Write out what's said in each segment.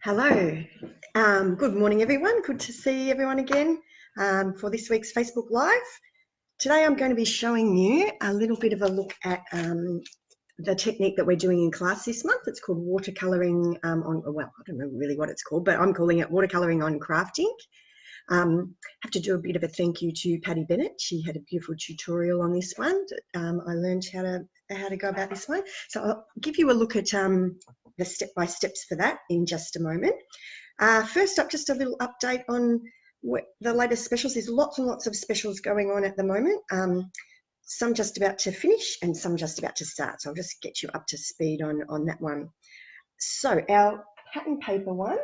Hello. Good morning, everyone. Good to see everyone again for this week's Facebook Live. Today I'm going to be showing you a little bit of a look at the technique that we're doing in class this month. It's called watercolouring well, I don't know really what it's called, but I'm calling it watercolouring on craft ink. I have to do a bit of a thank you to Patty Bennett. She had a beautiful tutorial on this one. I learned how to go about this one. So I'll give you a look at the step-by-steps for that in just a moment. First up, just a little update on the latest specials. There's lots and lots of specials going on at the moment. Some just about to finish and some just about to start. So I'll just get you up to speed on that one. So our pattern paper one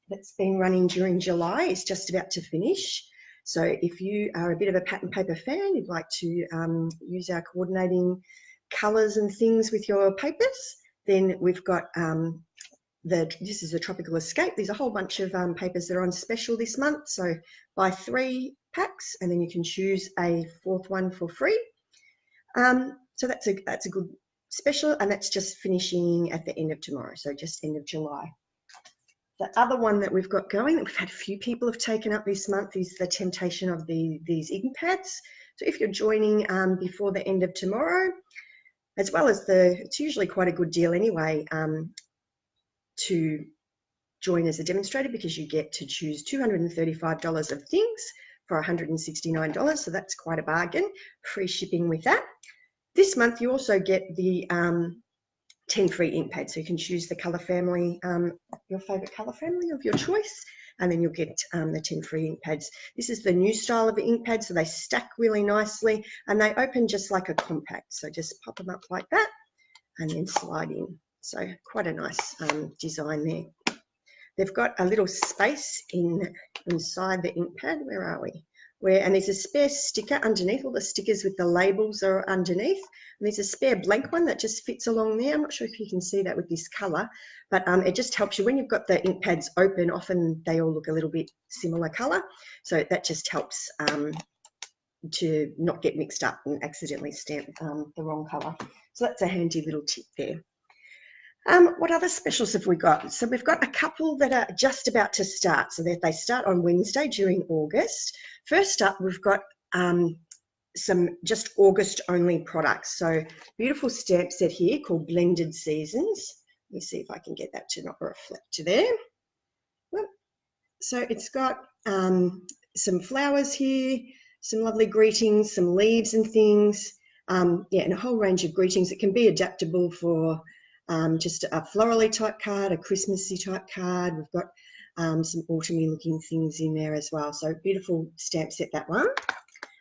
that's been running during July is just about to finish. So if you are a bit of a pattern paper fan, you'd like to use our coordinating colours and things with your papers, then we've got this is a Tropical Escape. There's a whole bunch of papers that are on special this month. So buy 3 packs and then you can choose a 4th one for free. So that's a good special, and that's just finishing at the end of tomorrow, so just end of July. The other one that we've got going that we've had a few people have taken up this month is the temptation of these ink pads. So if you're joining before the end of tomorrow, as well as it's usually quite a good deal anyway to join as a demonstrator, because you get to choose $235 of things for $169. So that's quite a bargain. Free shipping with that. This month you also get the 10 free ink pads. So you can choose the colour family, your favourite colour family of your choice, and then you'll get the 10 free ink pads. This is the new style of the ink pad, so they stack really nicely and they open just like a compact. So just pop them up like that and then slide in. So quite a nice design there. They've got a little space inside the ink pad. Where are we? And there's a spare sticker underneath. All the stickers with the labels are underneath. And there's a spare blank one that just fits along there. I'm not sure if you can see that with this colour, but it just helps you when you've got the ink pads open. Often they all look a little bit similar colour. So that just helps to not get mixed up and accidentally stamp the wrong colour. So that's a handy little tip there. What other specials have we got? So we've got a couple that are just about to start. So they start on Wednesday during August. First up, we've got some just August only products. So beautiful stamp set here called Blended Seasons. Let me see if I can get that to not reflect to there. So it's got some flowers here, some lovely greetings, some leaves and things. And a whole range of greetings. It can be adaptable for just a florally type card, a Christmassy type card. We've got some autumny looking things in there as well. So beautiful stamp set, that one.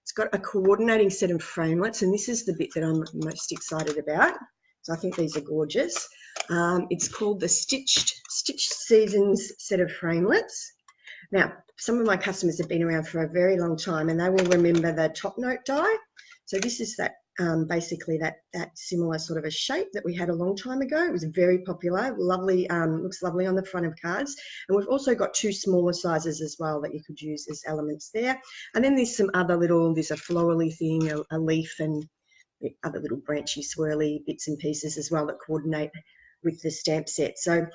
It's got a coordinating set of framelits, and this is the bit that I'm most excited about. So I think these are gorgeous. It's called the Stitched Seasons set of framelits. Now, some of my customers have been around for a very long time and they will remember the top note die. So this is that basically that similar sort of a shape that we had a long time ago. It was very popular, lovely, looks lovely on the front of cards. And we've also got 2 smaller sizes as well that you could use as elements there. And then there's some other there's a florally thing, a leaf, and other little branchy swirly bits and pieces as well that coordinate with the stamp set. So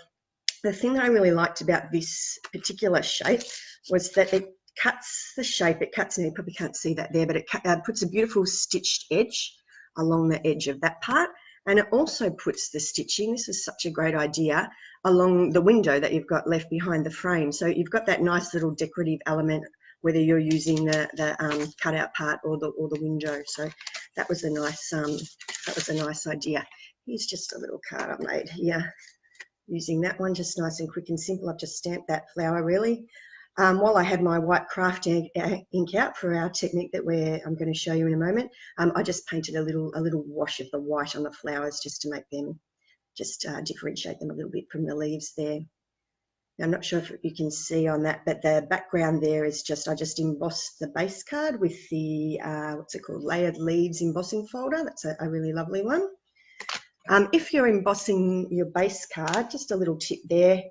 the thing that I really liked about this particular shape was that it cuts the shape, it cuts, and you probably can't see that there, but it puts a beautiful stitched edge along the edge of that part, and it also puts the stitching, this is such a great idea, along the window that you've got left behind the frame. So you've got that nice little decorative element, whether you're using the cutout part or the window. So that was a nice idea. Here's just a little card I've made here using that one, just nice and quick and simple. I've just stamped that flower really. While I had my white craft ink out for our technique that I'm going to show you in a moment, I just painted a little wash of the white on the flowers just to make them, differentiate them a little bit from the leaves there. Now, I'm not sure if you can see on that, but the background there is I just embossed the base card with the, what's it called, Layered Leaves embossing folder. That's a really lovely one. If you're embossing your base card, just a little tip there.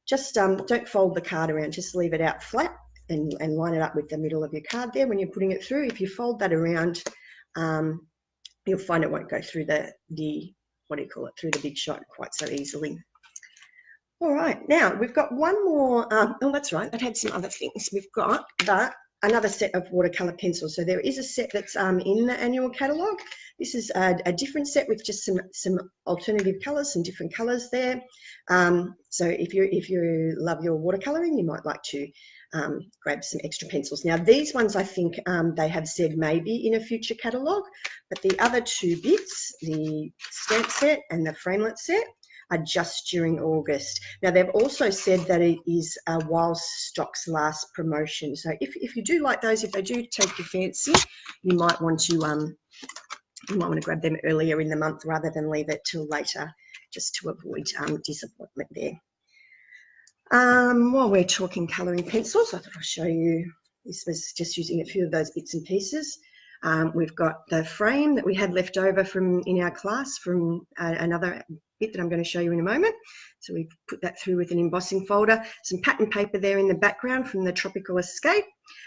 Just don't fold the card around, just leave it out flat and line it up with the middle of your card there when you're putting it through. If you fold that around, you'll find it won't go through the through the big shot quite so easily. All right, now we've got one more. Oh, that's right. That had some other things. We've got another set of watercolor pencils. So there is a set that's in the annual catalogue. This is a different set with just some alternative colours, some different colours there. So if you love your watercolouring, you might like to grab some extra pencils. Now these ones, I think they have said maybe in a future catalogue, but the other two bits, the stamp set and the framelit set, are just during August. Now they've also said that it is a while stocks last promotion. So if you do like those, if they do take your fancy, you might want to grab them earlier in the month rather than leave it till later, just to avoid disappointment there. While we're talking colouring pencils, I thought I'll show you. This was just using a few of those bits and pieces. We've got the frame that we had left over from in our class from another bit that I'm going to show you in a moment. So we've put that through with an embossing folder, some pattern paper there in the background from the Tropical Escape,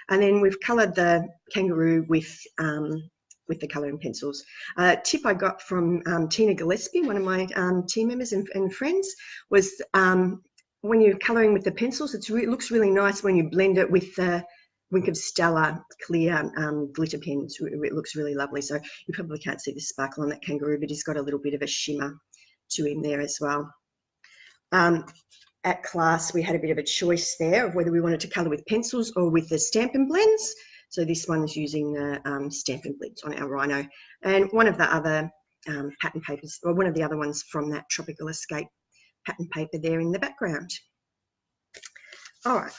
and then we've coloured the kangaroo with the colouring pencils. A tip I got from Tina Gillespie, one of my team members and friends, was when you're colouring with the pencils, it looks really nice when you blend it with the Wink of Stella clear glitter pens. It looks really lovely. So you probably can't see the sparkle on that kangaroo, but he's got a little bit of a shimmer to him there as well. At class, we had a bit of a choice there of whether we wanted to colour with pencils or with the Stampin blends. So this one's using the Stampin blends on our Rhino. And one of the other pattern papers, or one of the other ones from that Tropical Escape pattern paper there in the background. All right,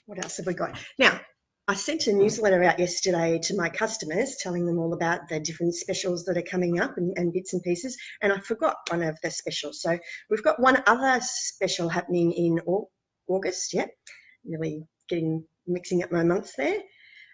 what else have we got? Now, I sent a newsletter out yesterday to my customers telling them all about the different specials that are coming up and bits and pieces, and I forgot one of the specials. So we've got one other special happening in August, yeah, really mixing up my months there.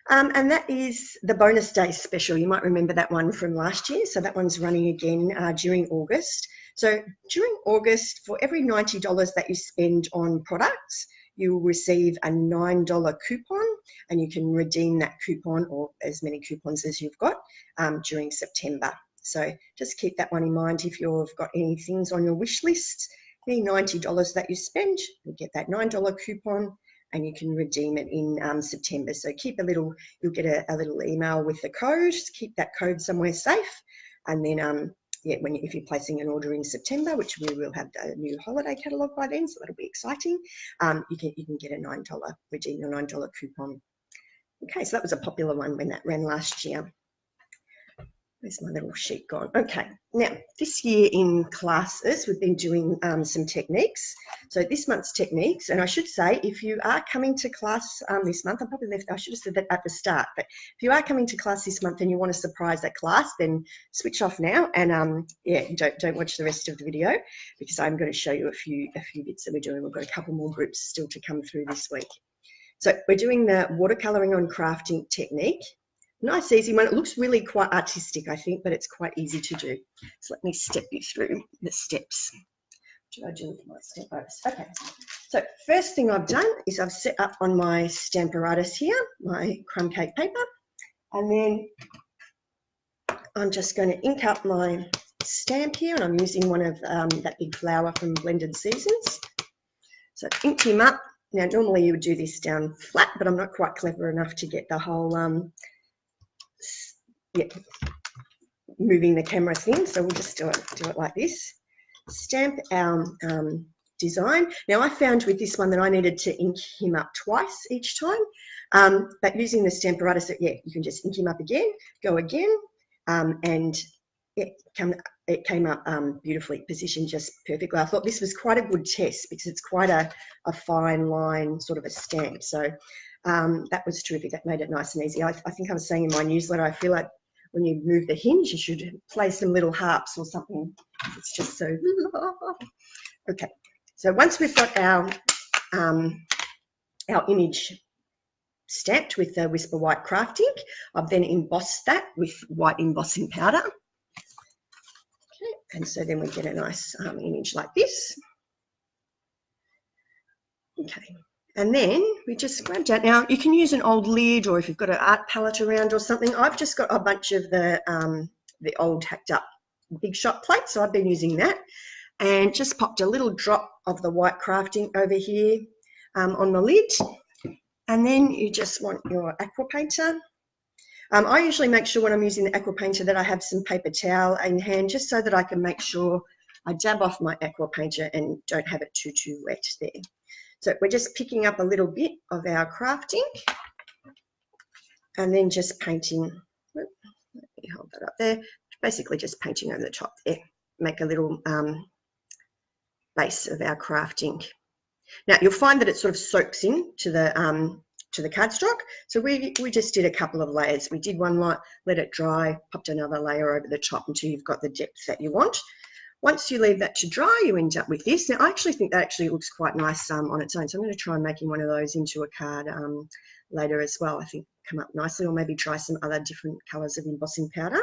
And that is the bonus day special. You might remember that one from last year. So that one's running again during August. So during August, for every $90 that you spend on products, you will receive a $9 coupon, and you can redeem that coupon or as many coupons as you've got during September. So just keep that one in mind if you've got any things on your wish list. Any $90 that you spend, you'll get that $9 coupon, and you can redeem it in September. So you'll get a little email with the code. Just keep that code somewhere safe, and then yeah, if you're placing an order in September, which we will have a new holiday catalogue by then, so that'll be exciting. You can get a redeem your $9 coupon. Okay, so that was a popular one when that ran last year. Where's my little sheet gone? Okay, now this year in classes, we've been doing some techniques. So this month's techniques, and I should say, if you are coming to class this month, I should have said that at the start, but if you are coming to class this month and you want a surprise at class, then switch off now and yeah, don't watch the rest of the video, because I'm going to show you a few bits that we're doing. We've got a couple more groups still to come through this week. So we're doing the watercolouring on crafting technique. Nice, easy one. It looks really quite artistic, I think, but it's quite easy to do. So let me step you through the steps. What should I do with my Stamparatus? Okay, so first thing I've done is I've set up on my Stamparatus here, my crumb cake paper, and then I'm just going to ink up my stamp here, and I'm using one of that big flower from Blended Seasons. So I've inked him up. Now, normally you would do this down flat, but I'm not quite clever enough to get the whole yeah, moving the camera thing, so we'll just do it like this. Stamp our design. Now I found with this one that I needed to ink him up twice each time, but using the Stamparatus, yeah, you can just ink him up again, go again, and it came up beautifully, positioned just perfectly. I thought this was quite a good test because it's quite a fine line sort of a stamp. So that was terrific. That made it nice and easy. I think I was saying in my newsletter, I feel like when you move the hinge, you should play some little harps or something. It's just so... Okay, so once we've got our image stamped with the Whisper White craft ink, I've then embossed that with white embossing powder. Okay, and so then we get a nice image like this. Okay. And then we just grabbed out. Now you can use an old lid, or if you've got an art palette around or something. I've just got a bunch of the old hacked up Big Shot plates, so I've been using that. and just popped a little drop of the white crafting over here on the lid. And then you just want your aqua painter. I usually make sure when I'm using the aqua painter that I have some paper towel in hand, just so that I can make sure I dab off my aqua painter and don't have it too wet there. So we're just picking up a little bit of our crafting and then just painting. Let me hold that up there. Basically just painting over the top there. Make a little base of our crafting. Now you'll find that it sort of soaks in to the cardstock. So we just did a couple of layers. We did one light, let it dry, popped another layer over the top until you've got the depth that you want. Once you leave that to dry, you end up with this. Now I actually think that actually looks quite nice on its own. So I'm going to try making one of those into a card later as well. I think come up nicely, or maybe try some other different colours of embossing powder.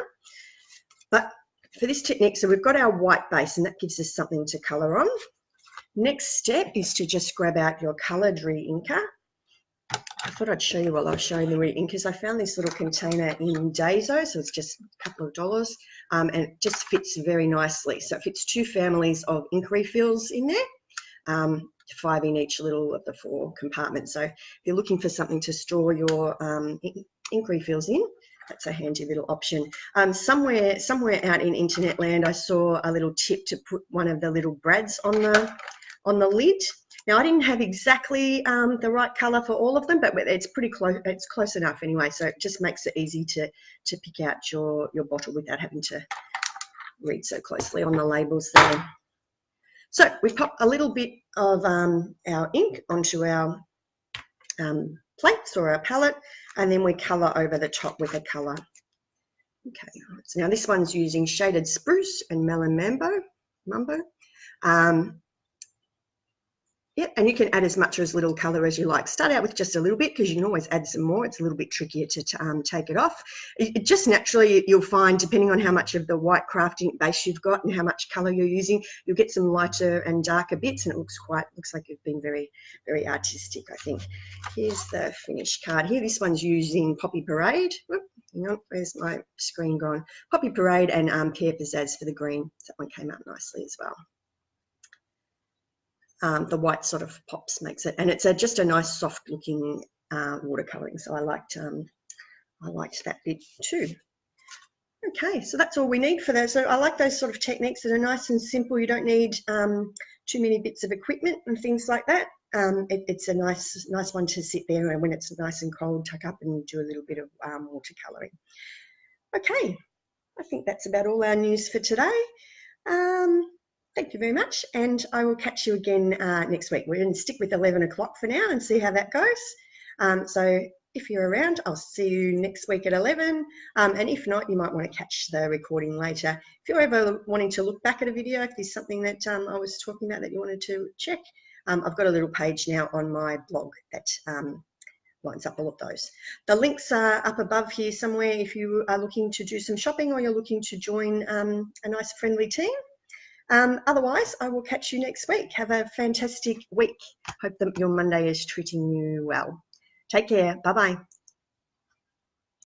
But for this technique, so we've got our white base and that gives us something to colour on. Next step is to just grab out your coloured re-inker. I thought I'd show you while I was showing the re-inkers. I found this little container in Daiso, so it's just a couple of dollars, and it just fits very nicely. So it fits 2 families of ink refills in there, 5 in each little of the 4 compartments. So if you're looking for something to store your ink refills in, that's a handy little option. Somewhere out in internet land, I saw a little tip to put one of the little brads on the lid. Now I didn't have exactly the right colour for all of them, but it's pretty close. It's close enough anyway. So it just makes it easy to pick out your bottle without having to read so closely on the labels there. So we pop a little bit of our ink onto our plates or our palette, and then we colour over the top with a colour. Okay, so now this one's using Shaded Spruce and Melon Mambo. Yeah, and you can add as much or as little colour as you like. Start out with just a little bit because you can always add some more. It's a little bit trickier to take it off. It just naturally, you'll find, depending on how much of the white crafting base you've got and how much colour you're using, you'll get some lighter and darker bits, and it looks like you've been very, very artistic, I think. Here's the finished card here. This one's using Poppy Parade. Whoop, hang on, where's my screen gone? Poppy Parade and Pear Pizzazz for the green. That one came out nicely as well. The white sort of pops, makes it, and it's just a nice soft looking watercolouring, so I liked that bit too. Okay, so that's all we need for that. So I like those sort of techniques that are nice and simple. You don't need too many bits of equipment and things like that. It's a nice one to sit there, and when it's nice and cold, tuck up and do a little bit of watercolouring. Okay, I think that's about all our news for today. Thank you very much, and I will catch you again next week. We're going to stick with 11 o'clock for now and see how that goes. So if you're around, I'll see you next week at 11, and if not, you might want to catch the recording later. If you're ever wanting to look back at a video, if there's something that I was talking about that you wanted to check, I've got a little page now on my blog that lines up all of those. The links are up above here somewhere if you are looking to do some shopping or you're looking to join a nice friendly team. Otherwise, I will catch you next week. Have a fantastic week. Hope that your Monday is treating you well. Take care. Bye-bye.